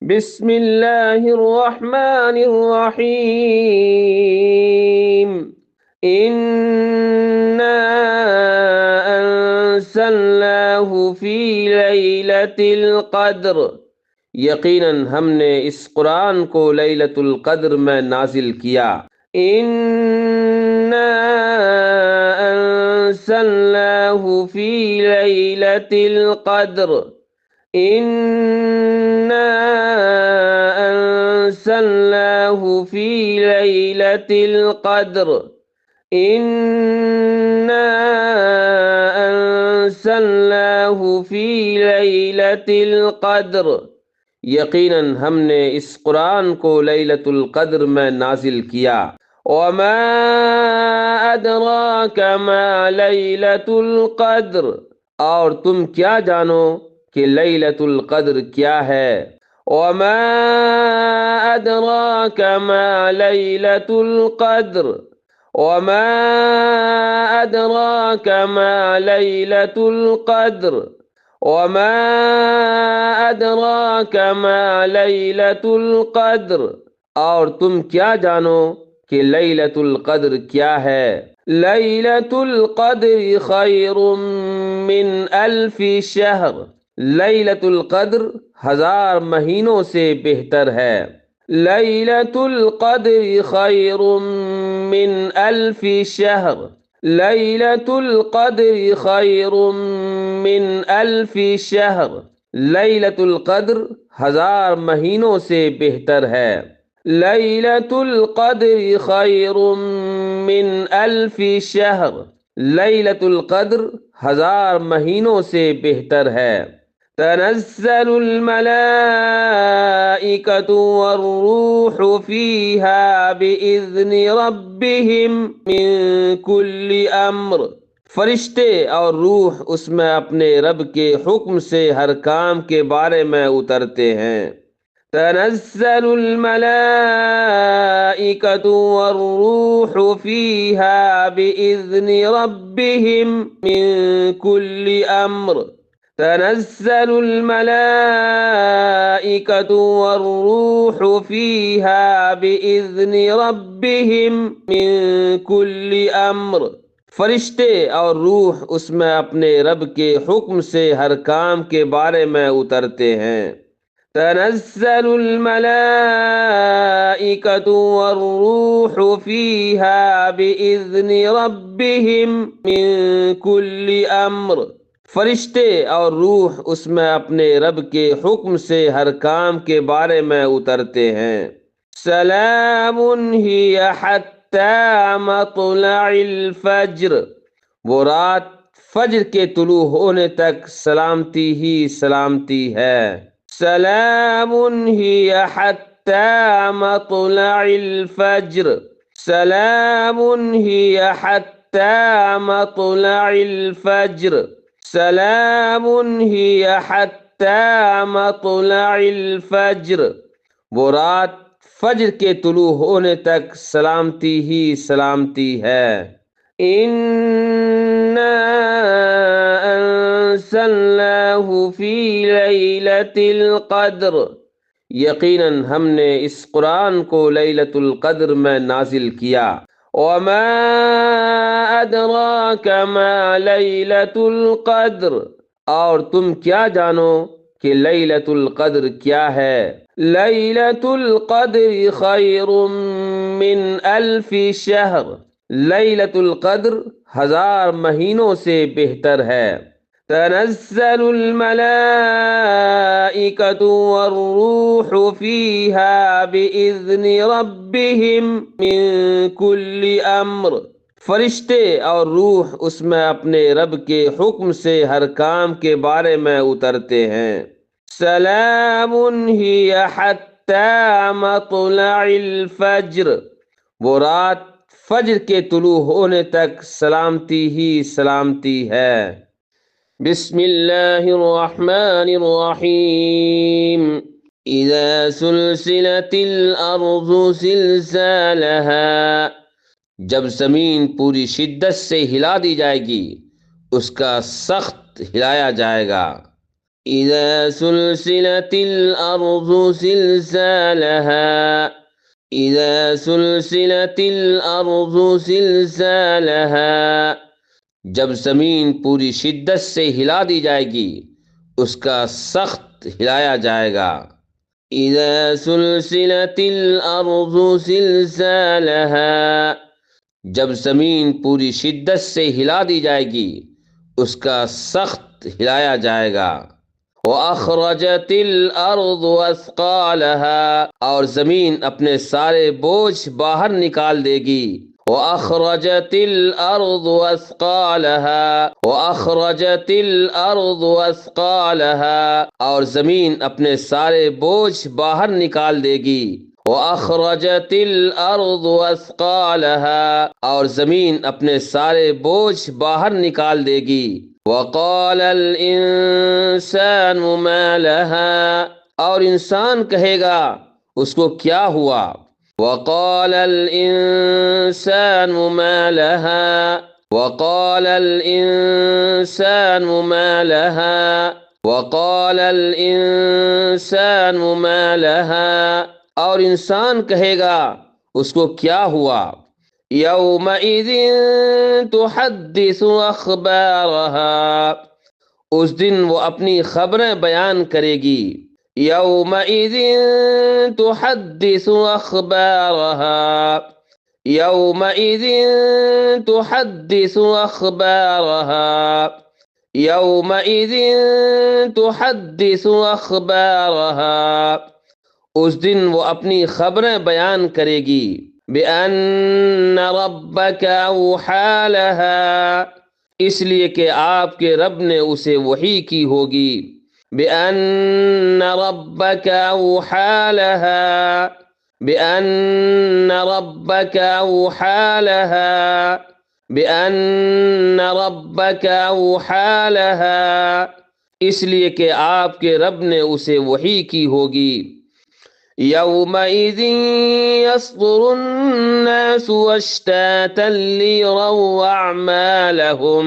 بسم اللہ الرحمن الرحیم انا انزلناہ فی لیلۃ القدر، یقیناً ہم نے اس قرآن کو لیلۃ القدر میں نازل کیا۔ انا انزلناہ فی لیلۃ القدر، انا انزلناہ فی لیلۃ القدر، انا انزلناہ فی لیلۃ القدر، یقیناً ہم نے اس قرآن کو لیلۃ القدر میں نازل کیا۔ وما ادراک ما لیلۃ القدر، اور تم کیا جانو کہ لیلۃ القدر کیا ہے؟ وما ادراک ما لیلۃ القدر، وما ادراک ما لیلۃ القدر، وما ادراک ما لیلۃ القدر، اور تم کیا جانو کہ لیلۃ القدر کیا ہے؟ لیلۃ القدر خیر من الف شہر، لیلۃ القدر 1000 مہینوں سے بہتر ہے۔ لیلۃ القدر خیر من الف شہر، لیلۃ القدر خیر من الف شہر، لیلۃ القدر 1000 مہینوں سے بہتر ہے۔ لیلۃ القدر خیر من الف شہر، لیلۃ القدر 1000 مہینوں سے بہتر ہے۔ تنزل الملائکۃ والروح فیہا بإذن ربہم من کل امر، فرشتے اور روح اس میں اپنے رب کے حکم سے ہر کام کے بارے میں اترتے ہیں۔ تنزل الملائکۃ والروح فیہا بإذن ربہم من کل امر، تنزل الملائکۃ والروح فیہا بإذن ربہم من کل امر، فرشتے اور روح اس میں اپنے رب کے حکم سے ہر کام کے بارے میں اترتے ہیں۔ تنزل الملائکۃ والروح فیہا بإذن ربہم من کل امر، فرشتے اور روح اس میں اپنے رب کے حکم سے ہر کام کے بارے میں اترتے ہیں۔ سلام ہی حتی مطلع الفجر، وہ رات فجر کے طلوع ہونے تک سلامتی ہی سلامتی ہے۔ سلام ہی حتی مطلع الفجر، سلام ہی حتی مطلع الفجر، سلام ہی حتی مطلع الفجر، وہ رات فجر کے طلوع ہونے تک سلامتی ہی سلامتی ہے۔ انا انزلناہ فی لیلۃ القدر، یقیناً ہم نے اس قرآن کو لیلۃ القدر میں نازل کیا۔ وما ادراک ما لیلۃ القدر، اور تم کیا جانو کہ لیلۃ القدر کیا ہے؟ لیلۃ القدر خیر من الف شہر، لیلۃ القدر 1000 مہینوں سے بہتر ہے۔ تنزل الملائکۃ والروح فیہا بإذن ربہم من کل امر، فرشتے اور روح اس میں اپنے رب کے حکم سے ہر کام کے بارے میں اترتے ہیں۔ سلام ہی حتی مطلع الفجر، وہ رات فجر کے طلوع ہونے تک سلامتی ہی سلامتی ہے۔ بسم اللہ الرحمن الرحیم اذا سلسلت الارض زلزالها، جب زمین پوری شدت سے ہلا دی جائے گی، اس کا سخت ہلایا جائے گا۔ إذا سلسلت الأرض زلزالها إذا سلسلت الأرض زلزالها جب زمین پوری شدت سے ہلا دی جائے گی اس کا سخت ہلایا جائے گا. اذا سلسلت الارض زلزالها جب زمین پوری شدت سے ہلا دی جائے گی اس کا سخت ہلایا جائے گا. وَأَخْرَجَتِ الْأَرْضُ أَثْقَالَهَا اور زمین اپنے سارے بوجھ باہر نکال دے گی. وَأَخْرَجَتِ الْأَرْضُ أَثْقَالَهَا وَأَخْرَجَتِ الْأَرْضُ أَثْقَالَهَا اور زمین اپنے سارے بوجھ باہر نکال دے گی. وَأَخْرَجَتِ الْأَرْضُ أَثْقَالَهَا اور زمین اپنے سارے بوجھ باہر نکال دے گی. وَقَالَ الْإِنسَانُ مَا لَهَا اور انسان کہے گا اس کو کیا ہوا. وَقَالَ الْإِنسَانُ مَا لَهَا وَقَالَ الْإِنسَانُ مَا لَهَا وَقَالَ الْإِنسَانُ مَا لَهَا اور انسان کہے گا اس کو کیا ہوا. يَوْمَئِذٍ تُحَدِّثُ أَخْبَارَهَا اس دن وہ اپنی خبریں بیان کرے گی. يَوْمَئِذٍ تُحَدِّثُ أَخْبَارَهَا يَوْمَئِذٍ تُحَدِّثُ أَخْبَارَهَا يَوْمَئِذٍ تُحَدِّثُ أَخْبَارَهَا اس دن وہ اپنی خبریں بیان کرے گی. بِأَنَّ رَبَّكَ أَوْحَىٰ لَهَا اس لیے کہ آپ کے رب نے اسے وحی کی ہوگی. بِأَنَّ رَبَّكَ أَوْحَىٰ لَهَا بِأَنَّ رَبَّكَ أَوْحَىٰ لَهَا بِأَنَّ رَبَّكَ أَوْحَىٰ لَهَا اس لیے کہ آپ کے رب نے اسے وحی کی ہوگی. يَوْمَئِذٍ يَصْدُرُ النَّاسُ أَشْتَاتًا لِيُرَوْا أَعْمَالَهُمْ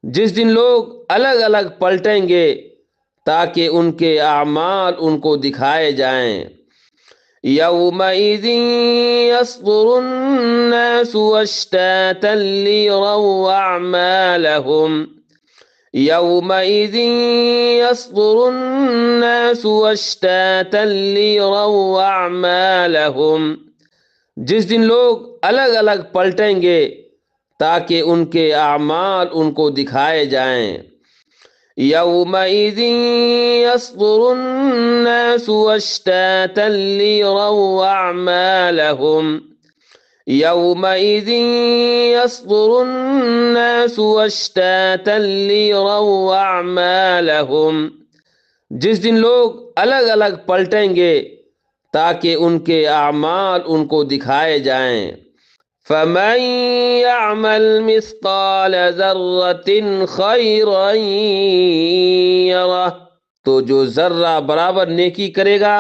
جس دن لوگ الگ الگ پلٹیں گے تاکہ ان کے اعمال ان کو دکھائے جائیں. يَوْمَئِذٍ يَصْدُرُ النَّاسُ أَشْتَاتًا لِيُرَوْا أَعْمَالَهُمْ يَوْمَئِذٍ يَصْدُرُ النَّاسُ أَشْتَاتًا لِيُرَوْا أَعْمَالَهُمْ جس دن لوگ الگ الگ پلٹیں گے تاکہ ان کے اعمال ان کو دکھائے جائیں. يَوْمَئِذٍ يَصْدُرُ النَّاسُ أَشْتَاتًا لِيُرَوْا أَعْمَالَهُمْ يَوْمَئِذٍ يَصْدُرُ النَّاسُ أَشْتَاتًا لِيُرَوْا أَعْمَالَهُمْ جس دن لوگ الگ الگ پلٹیں گے تاکہ ان کے اعمال ان کو دکھائے جائیں. فَمَن يَعْمَلْ مِثْقَالَ ذَرَّةٍ خَيْرًا يَرَهُ تو جو ذرہ برابر نیکی کرے گا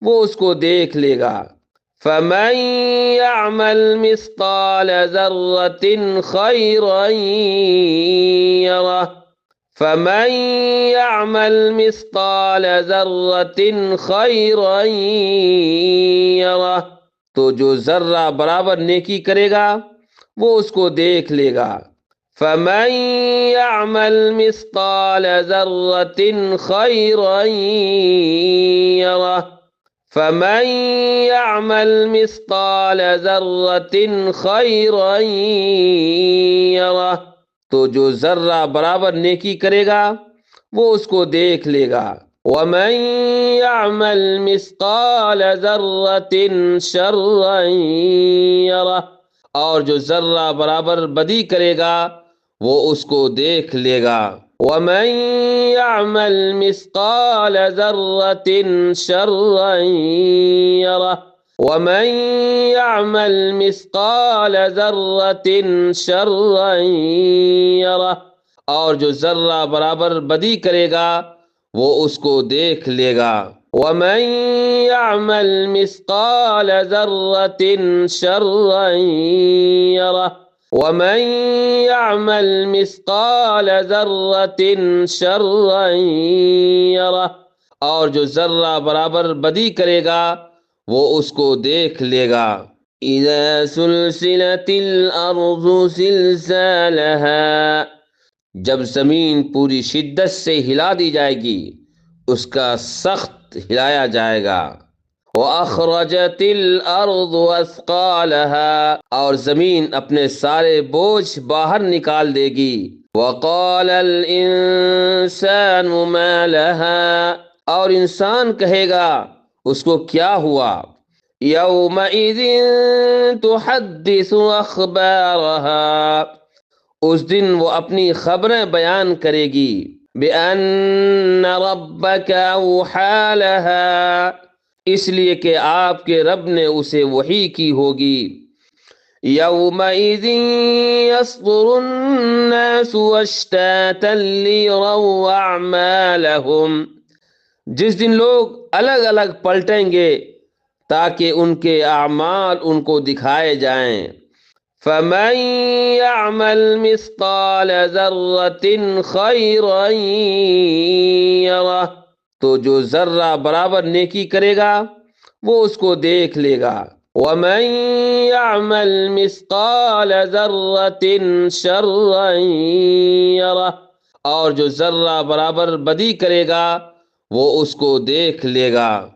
وہ اس کو دیکھ لے گا. فَمَن يَعْمَلْ مِثْقَالَ ذَرَّةٍ خَيْرًا يَرَهُ فَمَن يَعْمَلْ مِثْقَالَ ذَرَّةٍ خَيْرًا يَرَهُ تو جو ذرہ برابر نیکی کرے گا وہ اس کو دیکھ لے گا. فَمَن يَعْمَلْ مِثْقَالَ ذَرَّةٍ خَيْرًا يَرَهُ فَمَن يَعْمَلْ مِثْقَالَ ذَرَّةٍ خَيْرًا يَرَهُ تو جو ذرہ برابر نیکی کرے گا وہ اس کو دیکھ لے گا. وَمَن يَعْمَلْ مِثْقَالَ ذَرَّةٍ شَرًّا يَرَهُ اور جو ذرہ برابر بدی کرے گا وہ اس کو دیکھ لے گا. وَمَن يَعْمَلْ مِثْقَالَ ذَرَّةٍ شَرًّا يَرَهُ وَمَن يَعْمَلْ مِثْقَالَ ذَرَّةٍ شَرًّا يَرَهُ اور جو ذرہ برابر بدی کرے گا وہ اس کو دیکھ لے گا. وَمَن يَعْمَلْ مِثْقَالَ ذَرَّةٍ شَرًّا يَرَهُ وَمَن يَعْمَلْ مِثْقَالَ ذَرَّةٍ شَرًّا يَرَهُ، اور جو ذرہ برابر بدی کرے گا وہ اس کو دیکھ لے گا۔ اِذَا سُلْسِلَتِ الْأَرْضُ زِلْزَالَهَا، جب زمین پوری شدت سے ہلا دی جائے گی، اس کا سخت ہلایا جائے گا۔ وَأَخْرَجَتِ الْأَرْضُ أَثْقَالَهَا، اور زمین اپنے سارے بوجھ باہر نکال دے گی۔ وَقَالَ الْإِنسَانُ مَا لَهَا، اور انسان کہے گا اس کو کیا ہوا۔ يَوْمَئِذٍ تُحَدِّثُ أَخْبَارَهَا، اس دن وہ اپنی خبریں بیان کرے گی۔ بِأَنَّ رَبَّكَ أَوْحَىٰ لَهَا، اس لیے کہ آپ کے رب نے اسے وحی کی ہوگی۔ يَوْمَئِذٍ يَصْدُرُ النَّاسُ أَشْتَاتًا لِيُرَوْا أَعْمَالَهُمْ، جس دن لوگ الگ الگ پلٹیں گے تاکہ ان کے اعمال ان کو دکھائے جائیں۔ فَمَن يَعْمَلْ مِثْقَالَ ذَرَّةٍ خَيْرًا يَرَهُ، تو جو ذرہ برابر نیکی کرے گا وہ اس کو دیکھ لے گا۔ وَمَن يَعْمَلْ مِثْقَالَ ذَرَّةٍ شَرًّا يَرَهُ، اور جو ذرہ برابر بدی کرے گا وہ اس کو دیکھ لے گا۔